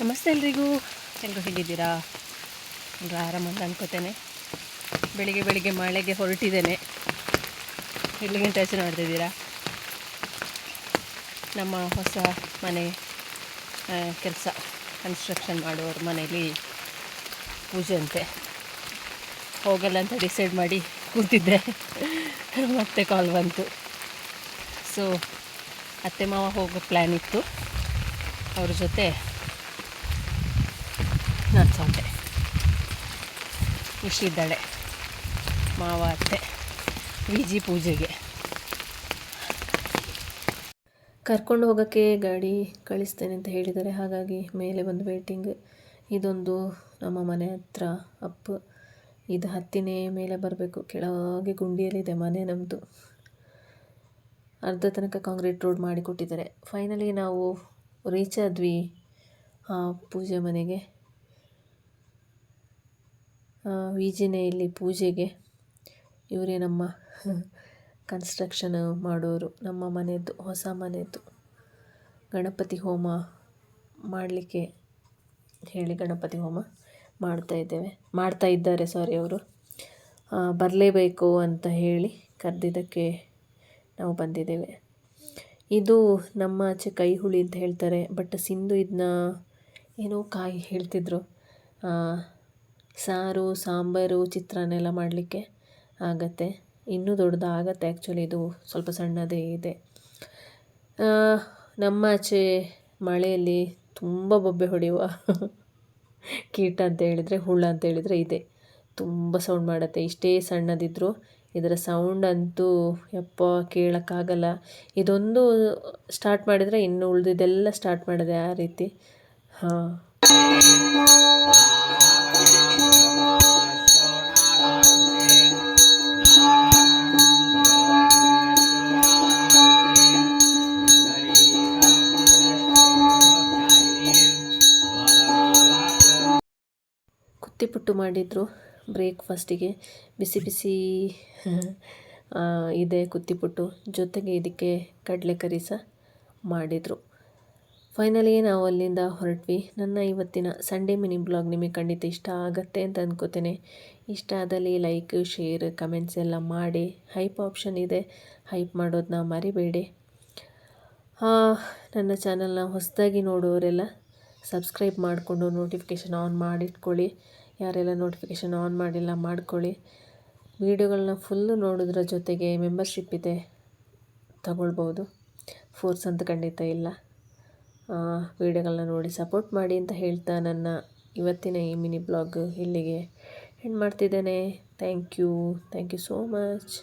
ನಮಸ್ತೆ ಎಲ್ರಿಗೂ. ಎಲ್ಲರೂ ಹೇಗಿದ್ದೀರಾ? ಎಲ್ಲರೂ ಆರಾಮಂತ ಅನ್ಕೋತೇನೆ. ಬೆಳಿಗ್ಗೆ ಮಳೆಗೆ ಹೊರಟಿದ್ದೇನೆ. ಎಲ್ಲಿಗೆ ಯೋಚನೆ ಮಾಡ್ತಿದ್ದೀರಾ? ನಮ್ಮ ಹೊಸ ಮನೆ ಕೆಲಸ ಕನ್ಸ್ಟ್ರಕ್ಷನ್ ಮಾಡುವವ್ರ ಮನೇಲಿ ಪೂಜೆ ಅಂತೆ. ಹೋಗಲ್ಲ ಅಂತ ಡಿಸೈಡ್ ಮಾಡಿ ಕೂತಿದ್ದೆ, ಮತ್ತೆ ಕಾಲ್ ಬಂತು. ಸೊ ಅತ್ತೆ ಮಾವ ಹೋಗೋ ಪ್ಲ್ಯಾನ್ ಇತ್ತು, ಅವ್ರ ಜೊತೆ ನಾನು ಸೊಂಟೆ. ಇಷ್ಟಿದ್ದಾಳೆ ಮಾವ ಅತ್ತೆ ವಿಜಿ ಪೂಜೆಗೆ. ಕರ್ಕೊಂಡು ಹೋಗೋಕ್ಕೆ ಗಾಡಿ ಕಳಿಸ್ತೇನೆ ಅಂತ ಹೇಳಿದ್ದಾರೆ, ಹಾಗಾಗಿ ಮೇಲೆ ಬಂದು ವೇಟಿಂಗ್. ಇದೊಂದು ನಮ್ಮ ಮನೆ ಹತ್ರ ಅಪ್, ಇದು ಹತ್ತಿನೇ ಮೇಲೆ ಬರಬೇಕು. ಕೆಳಗೆ ಗುಂಡಿಯಲ್ಲಿದೆ ಮನೆ ನಮ್ಮದು. ಅರ್ಧ ತನಕ ಕಾಂಕ್ರೀಟ್ ರೋಡ್ ಮಾಡಿಕೊಟ್ಟಿದ್ದಾರೆ. ಫೈನಲಿ ನಾವು ರೀಚ್ ಆದ್ವಿ ಪೂಜೆ ಮನೆಗೆ. ವಿಜಿನೇ ಇಲ್ಲಿ ಪೂಜೆಗೆ. ಇವರೇ ನಮ್ಮ ಕನ್ಸ್ಟ್ರಕ್ಷನ್ ಮಾಡೋರು. ನಮ್ಮ ಮನೆಯದ್ದು, ಹೊಸ ಮನೆಯದ್ದು ಗಣಪತಿ ಹೋಮ ಮಾಡಲಿಕ್ಕೆ ಹೇಳಿ ಗಣಪತಿ ಹೋಮ ಮಾಡ್ತಾ ಇದ್ದಾರೆ ಅವರು. ಬರಲೇಬೇಕು ಅಂತ ಹೇಳಿ ಕರೆದಿದ್ದಕ್ಕೆ ನಾವು ಬಂದಿದ್ದೇವೆ. ಇದು ನಮ್ಮ ಆಚೆ ಕೈ ಹುಳಿ ಅಂತ ಹೇಳ್ತಾರೆ, ಬಟ್ ಸಿಂಧು ಇದನ್ನ ಏನೋ ಕಾಯಿ ಹೇಳ್ತಿದ್ರು. ಸಾರು, ಸಾಂಬಾರು, ಚಿತ್ರಾನ್ನ ಎಲ್ಲ ಮಾಡಲಿಕ್ಕೆ ಆಗತ್ತೆ. ಇನ್ನೂ ದೊಡ್ಡದಾಗತ್ತೆ. ಆ್ಯಕ್ಚುಲಿ ಇದು ಸ್ವಲ್ಪ ಸಣ್ಣದೇ ಇದೆ. ನಮ್ಮ ಆಚೆ ಮಳೆಯಲ್ಲಿ ತುಂಬ ಬೊಬ್ಬೆ ಹೊಡೆಯುವ ಕೀಟ ಅಂತ ಹೇಳಿದರೆ, ಹುಳ ಅಂತ ಹೇಳಿದರೆ ಇದೆ. ತುಂಬ ಸೌಂಡ್ ಮಾಡುತ್ತೆ. ಇಷ್ಟೇ ಸಣ್ಣದಿದ್ದರೂ ಇದರ ಸೌಂಡ್ ಅಂತೂ ಯಪ್ಪ ಕೇಳೋಕ್ಕಾಗಲ್ಲ. ಇದೊಂದು ಸ್ಟಾರ್ಟ್ ಮಾಡಿದರೆ ಇನ್ನು ಉಳಿದಿದ್ದೆಲ್ಲ ಸ್ಟಾರ್ಟ್ ಮಾಡಿದೆ ಆ ರೀತಿ. ಕುತ್ತಿಪುಟ್ಟು ಮಾಡಿದರು ಬ್ರೇಕ್ಫಾಸ್ಟಿಗೆ. ಬಿಸಿ ಬಿಸಿ ಇದೆ ಕುತ್ತಿಪುಟ್ಟು, ಜೊತೆಗೆ ಇದಕ್ಕೆ ಕಡಲೆಕರಿ ಸಹ ಮಾಡಿದರು. ಫೈನಲಿ ನಾವು ಅಲ್ಲಿಂದ ಹೊರಟ್ವಿ. ನನ್ನ ಇವತ್ತಿನ ಸಂಡೇ ಮಿನಿ ಬ್ಲಾಗ್ ನಿಮಗೆ ಖಂಡಿತ ಇಷ್ಟ ಆಗುತ್ತೆ ಅಂತ ಅಂದ್ಕೋತೇನೆ. ಇಷ್ಟ ಆದಲ್ಲಿ ಲೈಕ್, ಶೇರ್, ಕಮೆಂಟ್ಸ್ ಎಲ್ಲ ಮಾಡಿ. ಹೈಪ್ ಆಪ್ಷನ್ ಇದೆ, ಹೈಪ್ ಮಾಡೋದನ್ನ ಮರಿಬೇಡಿ. ನನ್ನ ಚಾನಲ್ನ ಹೊಸದಾಗಿ ನೋಡೋರೆಲ್ಲ ಸಬ್ಸ್ಕ್ರೈಬ್ ಮಾಡಿಕೊಂಡು ನೋಟಿಫಿಕೇಷನ್ ಆನ್ ಮಾಡಿಟ್ಕೊಳ್ಳಿ. ಯಾರೆಲ್ಲ ನೋಟಿಫಿಕೇಷನ್ ಆನ್ ಮಾಡಿಲ್ಲ ಮಾಡ್ಕೊಳ್ಳಿ. ವೀಡಿಯೋಗಳನ್ನ ಫುಲ್ಲು ನೋಡೋದ್ರ ಜೊತೆಗೆ ಮೆಂಬರ್ಶಿಪ್ ಇದೆ, ತಗೊಳ್ಬೋದು. ಫೋರ್ಸ್ ಅಂತ ಖಂಡಿತ ಇಲ್ಲ. ವೀಡಿಯೋಗಳನ್ನ ನೋಡಿ ಸಪೋರ್ಟ್ ಮಾಡಿ ಅಂತ ಹೇಳ್ತಾ ನನ್ನ ಇವತ್ತಿನ ಈ ಮಿನಿ ಬ್ಲಾಗ್ ಇಲ್ಲಿಗೆ ಎಂಡ್ ಮಾಡ್ತಿದ್ದೇನೆ. Thank you so much.